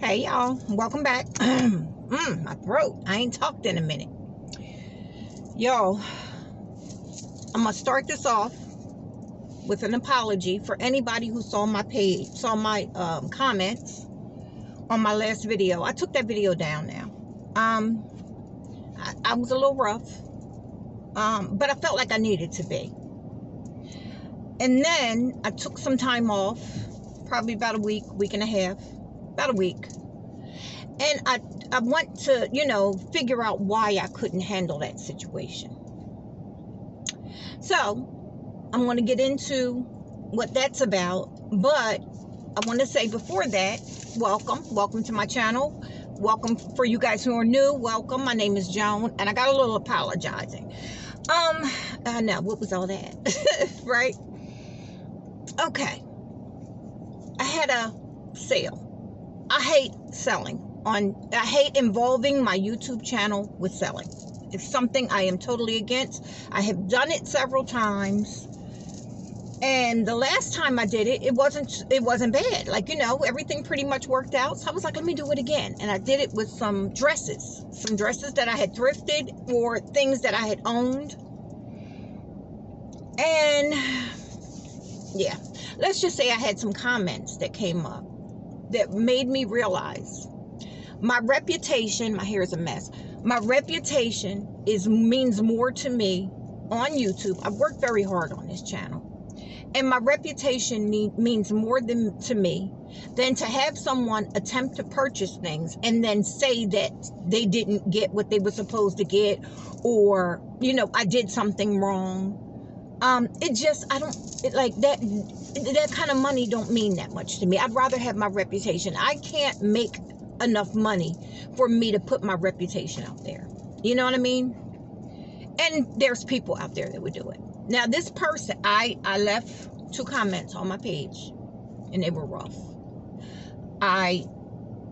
Hey y'all, welcome back. My throat. I ain't talked in a minute. Y'all, I'm gonna start this off with an apology for anybody who saw my page, saw my comments on my last video. I took that video down now. I was a little rough, but I felt like I needed to be. And then I took some time off, probably about a week and a half, about a week. And I want to, figure out why I couldn't handle that situation. So I'm going to get into what that's about. But I want to say before that, welcome to my channel. Welcome for you guys who are new. Welcome. My name is Joan, and I got a little apologizing. I know, what was all that? Right? Okay. I had a sale. I hate selling. I hate involving my YouTube channel with selling. It's something I am totally against. I have done it several times. And the last time I did it, it wasn't bad. Like, everything pretty much worked out. So I was like, let me do it again. And I did it with some dresses that I had thrifted or things that I had owned. And yeah, let's just say I had some comments that came up that made me realize my reputation, my hair is a mess. My reputation means more to me on YouTube. I've worked very hard on this channel. And my reputation means more to me than to have someone attempt to purchase things and then say that they didn't get what they were supposed to get, or, I did something wrong. That kind of money don't mean that much to me. I'd rather have my reputation. I can't make enough money for me to put my reputation out there. You know what I mean? And there's people out there that would do it. Now, this person, I left 2 comments on my page, and they were rough. I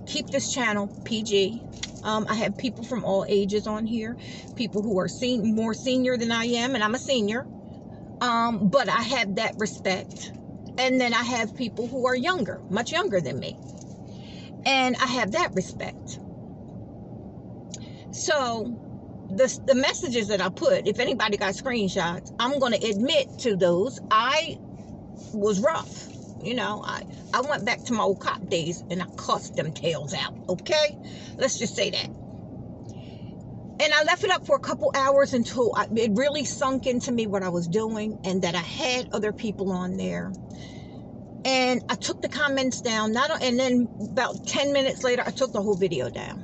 keep this channel PG. I have people from all ages on here, people who are more senior than I am, and I'm a senior. But I have that respect. And then I have people who are younger, much younger than me. And I have that respect. So the messages that I put, if anybody got screenshots, I'm going to admit to those. I was rough. I went back to my old cop days and I cussed them tails out. Okay? Let's just say that. And I left it up for a couple hours until it really sunk into me what I was doing, and that I had other people on there. And I took the comments down. And then about 10 minutes later, I took the whole video down.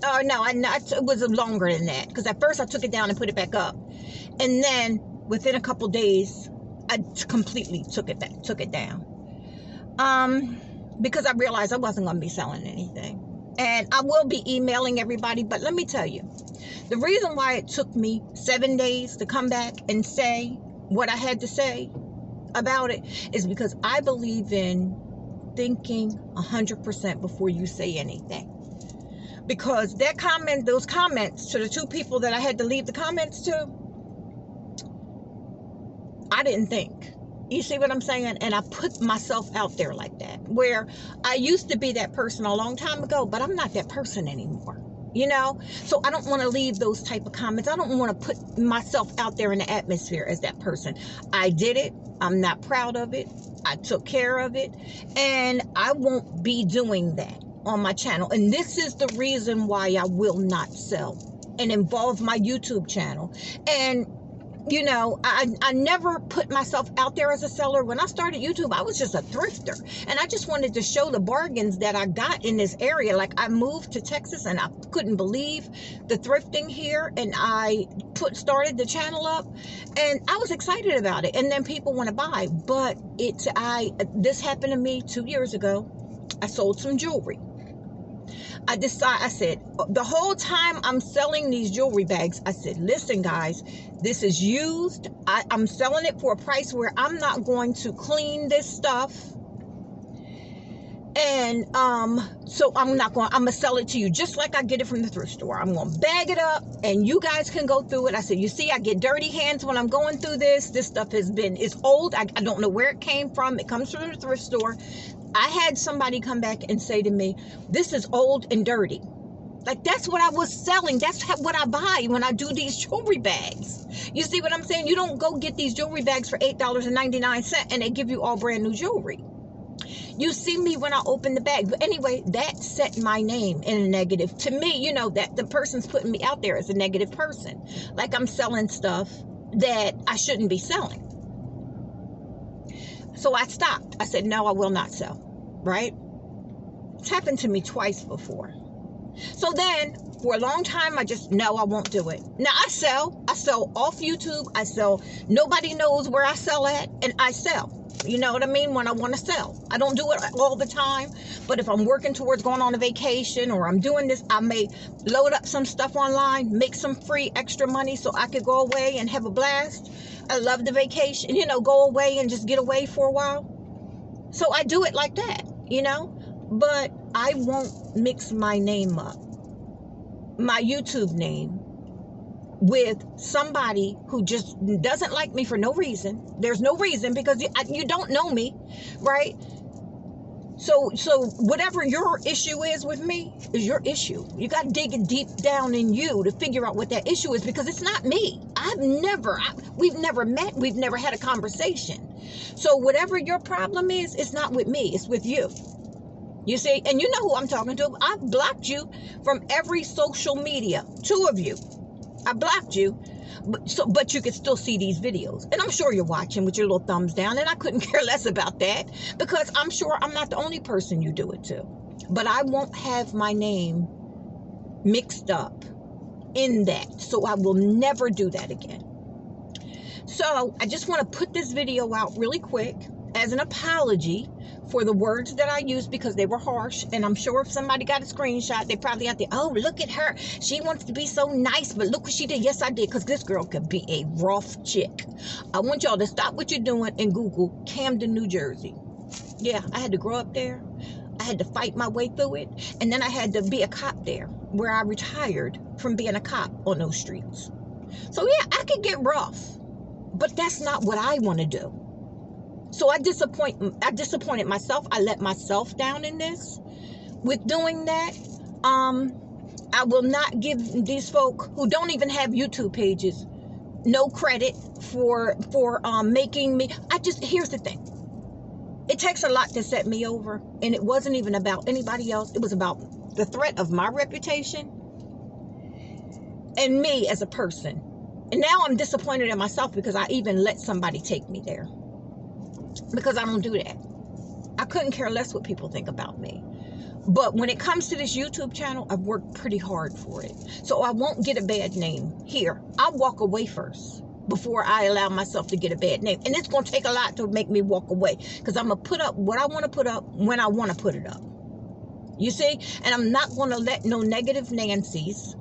Oh, no, it was longer than that. Because at first I took it down and put it back up. And then within a couple days, I completely took it down. Because I realized I wasn't going to be selling anything. And I will be emailing everybody. But let me tell you, the reason why it took me 7 days to come back and say what I had to say about it is because I believe in thinking 100% before you say anything. Because those comments to the 2 people that I had to leave the comments to, I didn't think. You see what I'm saying? And I put myself out there like that, where I used to be that person a long time ago, but I'm not that person anymore. So I don't want to leave those type of comments. I don't want to put myself out there in the atmosphere as that person. I did it. I'm not proud of it. I took care of it. And I won't be doing that on my channel. And this is the reason why I will not sell and involve my YouTube channel. And I never put myself out there as a seller. When I started YouTube, I was just a thrifter. And I just wanted to show the bargains that I got in this area. Like, I moved to Texas and I couldn't believe the thrifting here. And I started the channel up and I was excited about it. And then people want to buy. But this happened to me 2 years ago. I sold some jewelry. I said, the whole time I'm selling these jewelry bags, I said, listen, guys, this is used. I'm selling it for a price where I'm not going to clean this stuff. And so I'm going to sell it to you just like I get it from the thrift store. I'm going to bag it up and you guys can go through it. I said, you see, I get dirty hands when I'm going through this. This stuff it's old. I don't know where it came from. It comes from the thrift store. I had somebody come back and say to me, this is old and dirty. Like, that's what I was selling. That's what I buy when I do these jewelry bags. You see what I'm saying? You don't go get these jewelry bags for $8.99 and they give you all brand new jewelry. You see me when I open the bag. But anyway, that set my name in a negative. To me, you know, that the person's putting me out there as a negative person. Like I'm selling stuff that I shouldn't be selling. So I stopped. I said, no, I will not sell. Right? It's happened to me twice before. So then, for a long time, I just, no, I won't do it. Now, I sell off YouTube. I sell, nobody knows where I sell at, and I sell. You know what I mean? When I want to sell. I don't do it all the time, but if I'm working towards going on a vacation or I'm doing this, I may load up some stuff online, make some free extra money so I could go away and have a blast. I love the vacation, you know, go away and just get away for a while. So I do it like that, you know, but I won't mix my name up, my YouTube name, with somebody who just doesn't like me for no reason. There's no reason, because you don't know me, right? So whatever your issue is with me is your issue. You got to dig it deep down in you to figure out what that issue is, because it's not me. We've never met. We've never had a conversation. So whatever your problem is, it's not with me. It's with you. You see, and you know who I'm talking to. I've blocked you from every social media. 2 of you. I blocked you, but you can still see these videos. And I'm sure you're watching with your little thumbs down, and I couldn't care less about that, because I'm sure I'm not the only person you do it to. But I won't have my name mixed up in that, so I will never do that again. So I just want to put this video out really quick as an apology for the words that I used, because they were harsh. And I'm sure if somebody got a screenshot, they probably out there, oh, look at her. She wants to be so nice, but look what she did. Yes, I did, because this girl could be a rough chick. I want y'all to stop what you're doing and Google Camden, New Jersey. Yeah, I had to grow up there. I had to fight my way through it. And then I had to be a cop there, where I retired from being a cop on those streets. So yeah, I could get rough, but that's not what I want to do. So I disappointed myself. I let myself down in this with doing that. I will not give these folk who don't even have YouTube pages no credit for making me. Here's the thing. It takes a lot to set me over, and it wasn't even about anybody else. It was about the threat of my reputation and me as a person. And now I'm disappointed in myself because I even let somebody take me there. Because I don't do that. I couldn't care less what people think about me. But when it comes to this YouTube channel, I've worked pretty hard for it. So I won't get a bad name here. I'll walk away first before I allow myself to get a bad name. And it's going to take a lot to make me walk away, because I'm going to put up what I want to put up when I want to put it up. You see? And I'm not going to let no negative Nancy's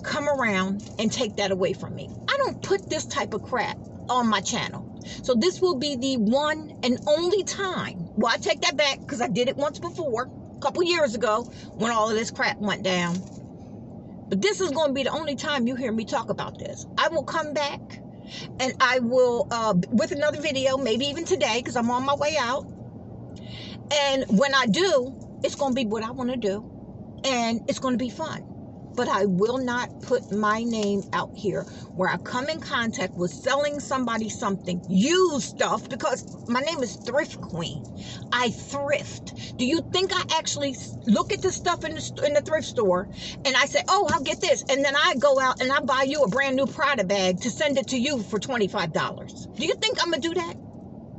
come around and take that away from me. I don't put this type of crap on my channel. So this will be the one and only time. Well, I take that back, because I did it once before, a couple years ago, when all of this crap went down. But this is going to be the only time you hear me talk about this. I will come back, and I will, with another video, maybe even today, because I'm on my way out. And when I do, it's going to be what I want to do, and it's going to be fun. But I will not put my name out here where I come in contact with selling somebody something, used stuff, because my name is Thrift Queen. I thrift. Do you think I actually look at the stuff in the thrift store and I say, oh, I'll get this, and then I go out and I buy you a brand new Prada bag to send it to you for $25? Do you think I'm going to do that?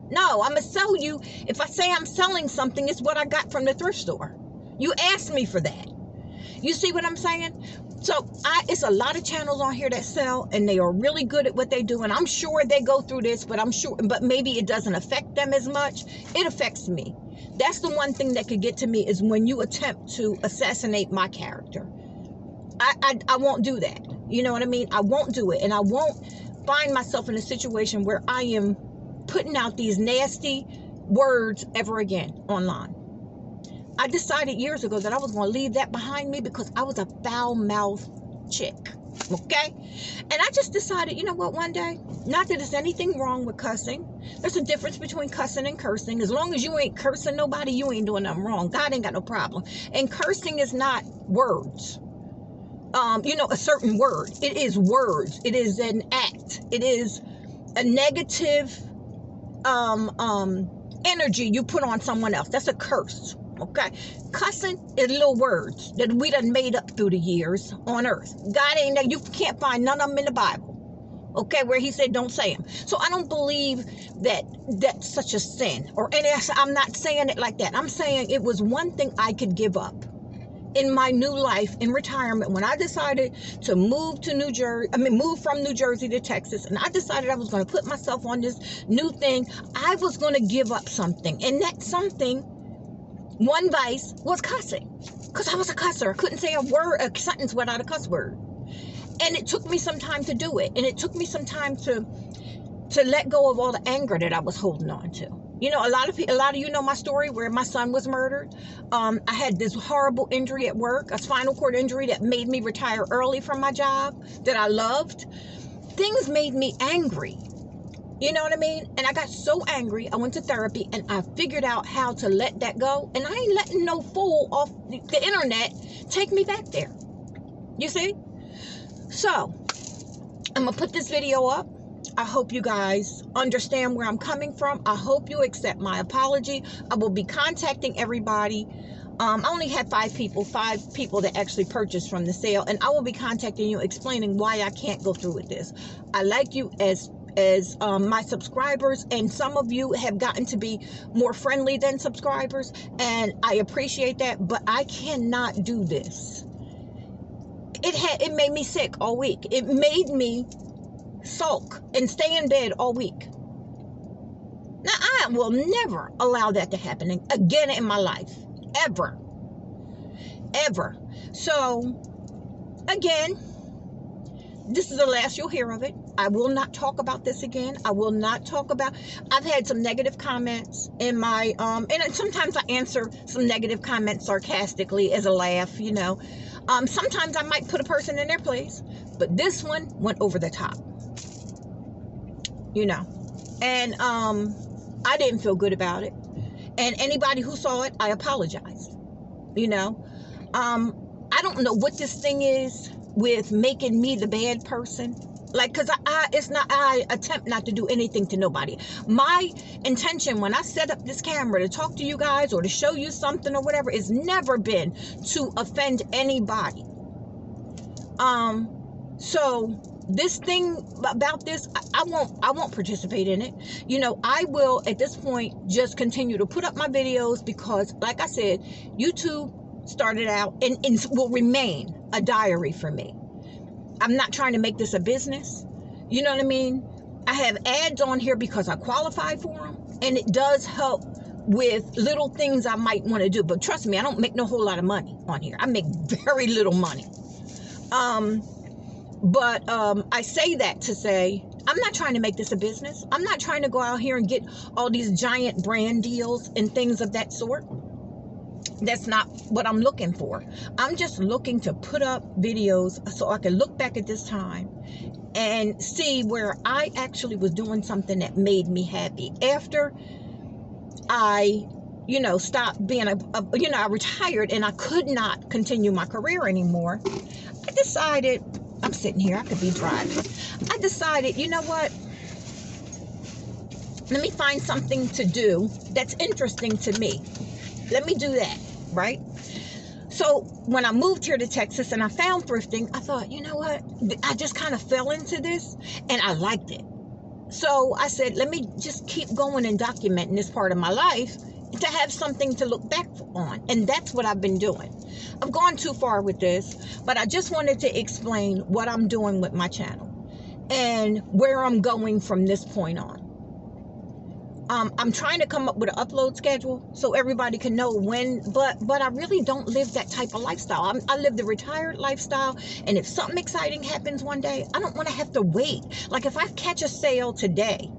No, I'm going to sell you. If I say I'm selling something, it's what I got from the thrift store. You asked me for that. You see what I'm saying? So it's a lot of channels on here that sell, and they are really good at what they do. And I'm sure they go through this, but maybe it doesn't affect them as much. It affects me. That's the one thing that could get to me, is when you attempt to assassinate my character. I won't do that. You know what I mean? I won't do it. And I won't find myself in a situation where I am putting out these nasty words ever again online. I decided years ago that I was going to leave that behind me, because I was a foul-mouthed chick, okay? And I just decided, you know what, one day, not that there's anything wrong with cussing, There's a difference between cussing and cursing. As long as you ain't cursing nobody, you ain't doing nothing wrong. God ain't got no problem. And cursing is not words. A certain word. It is words. It is an act. It is a negative energy you put on someone else. That's a curse. Okay? Cussing is little words that we done made up through the years on earth. God ain't that. You can't find none of them in the Bible. Okay, where he said don't say them. So I don't believe that that's such a sin. I'm not saying it like that. I'm saying it was one thing I could give up in my new life in retirement when I decided to move from New Jersey to Texas, and I decided I was going to put myself on this new thing. I was going to give up something, and that something, one vice, was cussing, because I was a cusser. I couldn't say a sentence without a cuss word. And it took me some time to do it. And it took me some time to let go of all the anger that I was holding on to. A lot of you know my story where my son was murdered. I had this horrible injury at work, a spinal cord injury that made me retire early from my job that I loved. Things made me angry. You know what I mean? And I got so angry, I went to therapy, and I figured out how to let that go. And I ain't letting no fool off the internet take me back there. You see? So, I'm going to put this video up. I hope you guys understand where I'm coming from. I hope you accept my apology. I will be contacting everybody. I only had 5 people that actually purchased from the sale, and I will be contacting you explaining why I can't go through with this. I like you as my subscribers, and some of you have gotten to be more friendly than subscribers, and I appreciate that, but I cannot do this. It made me sick all week. It made me sulk and stay in bed all week. Now, I will never allow that to happen again in my life. Ever. Ever. So, again, this is the last you'll hear of it. I will not talk about this again. I will not talk about... I've had some negative comments in my... and sometimes I answer some negative comments sarcastically as a laugh, Sometimes I might put a person in their place, but this one went over the top. And I didn't feel good about it. And anybody who saw it, I apologized. I don't know what this thing is with making me the bad person. Because I attempt not to do anything to nobody. My intention when I set up this camera to talk to you guys or to show you something or whatever has never been to offend anybody. So this thing about this, I won't participate in it. I will at this point just continue to put up my videos because, like I said, YouTube started out and will remain a diary for me. I'm not trying to make this a business. You know what I mean? I have ads on here because I qualify for them. And it does help with little things I might want to do. But trust me, I don't make no whole lot of money on here. I make very little money. But I say that to say, I'm not trying to make this a business. I'm not trying to go out here and get all these giant brand deals and things of that sort. That's not what I'm looking for. I'm just looking to put up videos so I can look back at this time and see where I actually was doing something that made me happy. After I, stopped being I retired and I could not continue my career anymore. I decided, I'm sitting here, I could be driving. I decided, you know what? Let me find something to do that's interesting to me. Let me do that, right? So when I moved here to Texas and I found thrifting, I thought, you know what? I just kind of fell into this and I liked it. So I said, let me just keep going and documenting this part of my life to have something to look back on. And that's what I've been doing. I've gone too far with this, but I just wanted to explain what I'm doing with my channel and where I'm going from this point on. I'm trying to come up with an upload schedule so everybody can know when, but I really don't live that type of lifestyle. I live the retired lifestyle, and if something exciting happens one day, I don't want to have to wait. Like if I catch a sale today,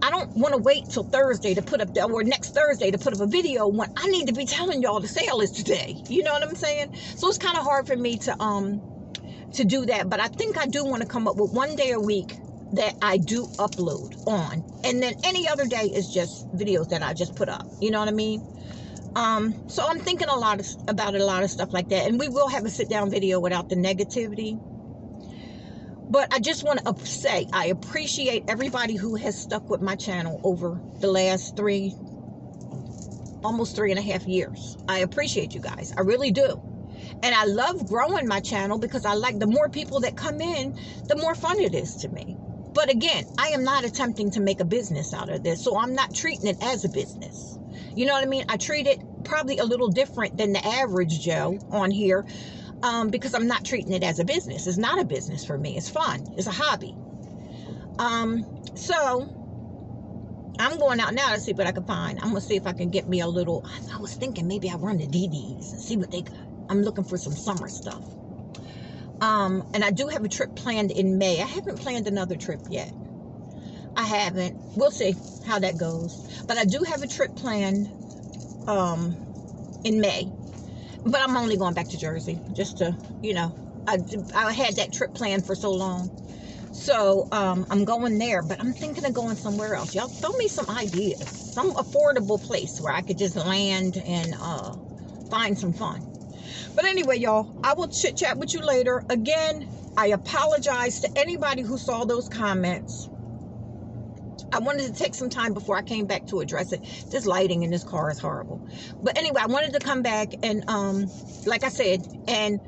I don't want to wait till Thursday to put up, or next Thursday to put up a video when I need to be telling y'all the sale is today. You know what I'm saying? So it's kind of hard for me to do that, but I think I do want to come up with one day a week that I do upload on, and then any other day is just videos that I just put up. You know what I mean? So I'm thinking about a lot of stuff like that, and we will have a sit-down video without the negativity. But I just want to say I appreciate everybody who has stuck with my channel over the last almost 3.5 years. I appreciate you guys. I really do. And I love growing my channel because I like the more people that come in, the more fun it is to me. But again, I am not attempting to make a business out of this, so I'm not treating it as a business. You know what I mean? I treat it probably a little different than the average Joe on here, because I'm not treating it as a business. It's not a business for me. It's fun. It's a hobby. So I'm going out now to see what I can find. I'm going to see if I can get me a little, I was thinking maybe I run to DD's and see what they got. I'm looking for some summer stuff. And I do have a trip planned in May. I haven't planned another trip yet. I haven't. We'll see how that goes. But I do have a trip planned in May. But I'm only going back to Jersey just to, you know, I had that trip planned for so long. So I'm going there, but I'm thinking of going somewhere else. Y'all throw me some ideas. Some affordable place where I could just land and find some fun. But anyway, y'all, I will chit chat with you later. Again, I apologize to anybody who saw those comments. I wanted to take some time before I came back to address it. This lighting in this car is horrible. But anyway, I wanted to come back and, like I said, and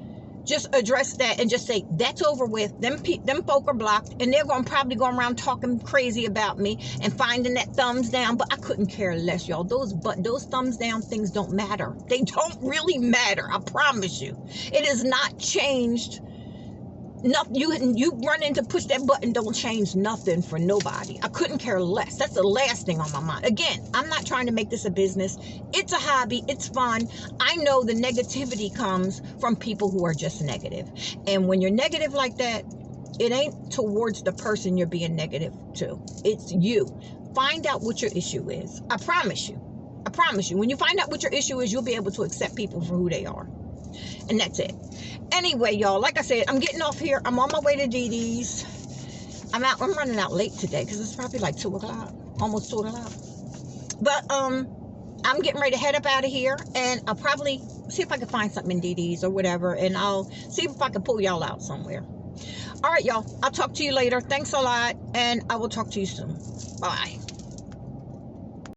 just address that and just say, that's over with. Them folk are blocked, and they're going to probably go around talking crazy about me and finding that thumbs down. But I couldn't care less, y'all. Those thumbs down things don't matter. They don't really matter. I promise you. It has not changed. Nothing. You run in to push that button, don't change nothing for nobody. I couldn't care less. That's the last thing on my mind. Again, I'm not trying to make this a business. It's a hobby. It's fun. I know the negativity comes from people who are just negative. And when you're negative like that, it ain't towards the person you're being negative to. It's you. Find out what your issue is. I promise you. I promise you. When you find out what your issue is, you'll be able to accept people for who they are. And that's it. Anyway, y'all, like I said, I'm getting off here. I'm on my way to DD's. I'm running out late today because it's probably like 2 o'clock, almost 2 o'clock. But I'm getting ready to head up out of here, and I'll probably see if I can find something in DD's or whatever, and I'll see if I can pull y'all out somewhere. All right, y'all. I'll talk to you later. Thanks a lot, and I will talk to you soon. Bye.